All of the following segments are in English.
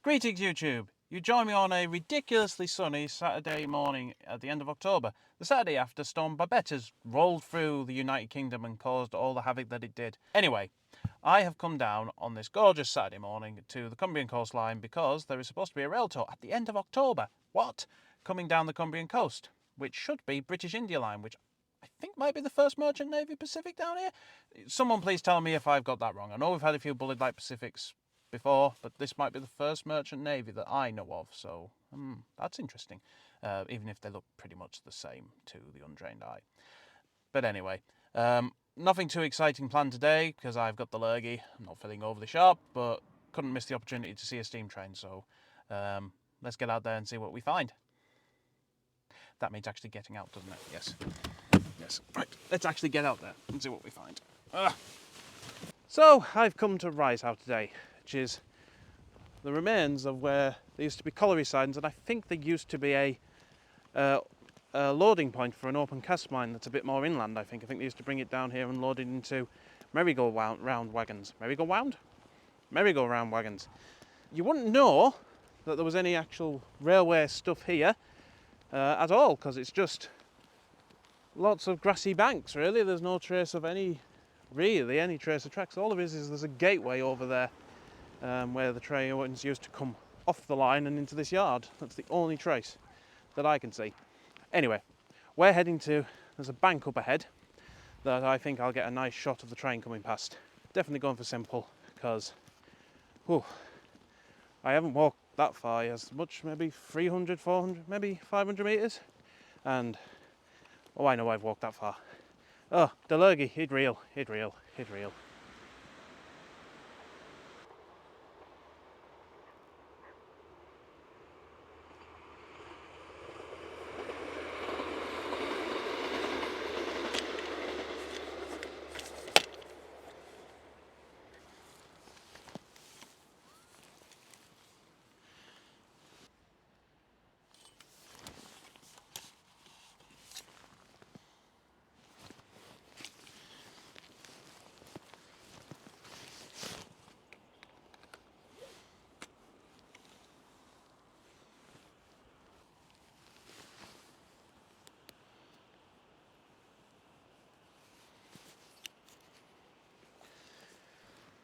Greetings YouTube! You join me on a ridiculously sunny Saturday morning at the end of October, the Saturday after Storm Babette has rolled through the United Kingdom and caused all the havoc that it did. Anyway, I have come down on this gorgeous Saturday morning to the Cumbrian coastline because there is supposed to be a rail tour at the end of October. What? Coming down the Cumbrian coast, which should be British India Line, which I think might be the first Merchant Navy Pacific down here. Someone please tell me if I've got that wrong. I know we've had a few Bullet Light Pacifics before, but this might be the first merchant navy that I know of, so that's interesting, even if they look pretty much the same to the untrained eye. But anyway, nothing too exciting planned today because I've got the lurgy. I'm not feeling overly sharp, but couldn't miss the opportunity to see a steam train, so let's get out there and see what we find. That means actually getting out, doesn't it? Yes, right, let's actually get out there and see what we find. So I've come to Risehouse today, which is the remains of where there used to be colliery sidings, and I think there used to be a loading point for an open cast mine that's a bit more inland. I think they used to bring it down here and load it into merry-go-round wagons. Merry-go-round wagons. You wouldn't know that there was any actual railway stuff here at all, because it's just lots of grassy banks, really. There's no trace of any trace of tracks. All there is there's a gateway over there where the trains used to come off the line and into this yard. That's the only trace that I can see. Anyway, we're heading to, there's a bank up ahead that I think I'll get a nice shot of the train coming past. Definitely going for simple because I haven't walked that far as much, maybe 300, 400, maybe 500 metres. And I know I've walked that far. Oh, the lurgy, he'd reel.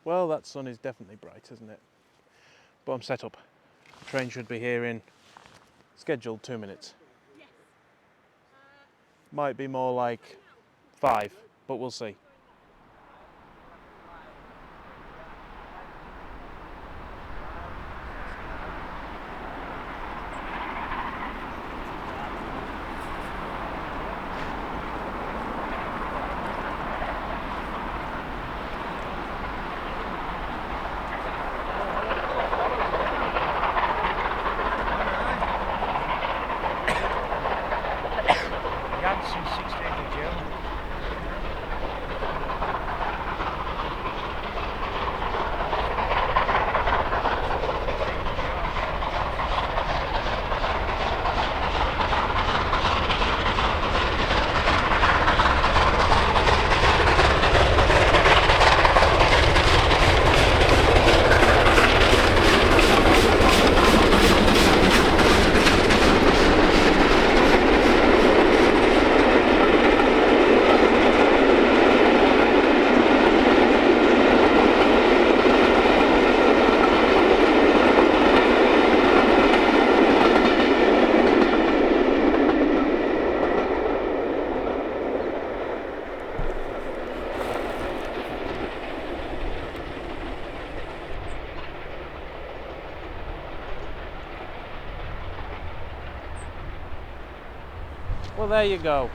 Well, that sun is definitely bright, isn't it? But I'm set up. The train should be here in scheduled 2 minutes. Might be more like 5, but we'll see. Well, there you go.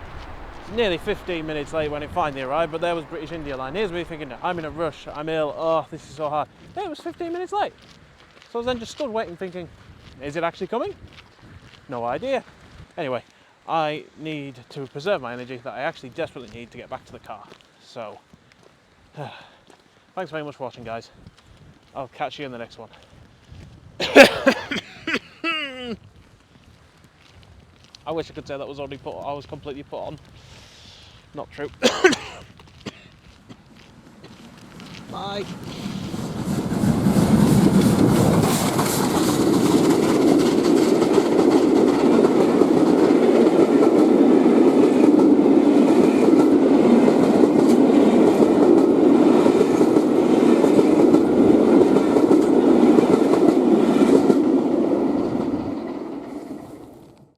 Nearly 15 minutes late when it finally arrived, but there was British India Line. Here's me thinking, I'm in a rush, I'm ill, oh, this is so hard. Hey, it was 15 minutes late. So I was then just stood waiting thinking, is it actually coming? No idea. Anyway, I need to preserve my energy that I actually desperately need to get back to the car. So, thanks very much for watching, guys. I'll catch you in the next one. I wish I could say that was already I was completely put on. Not true. Bye.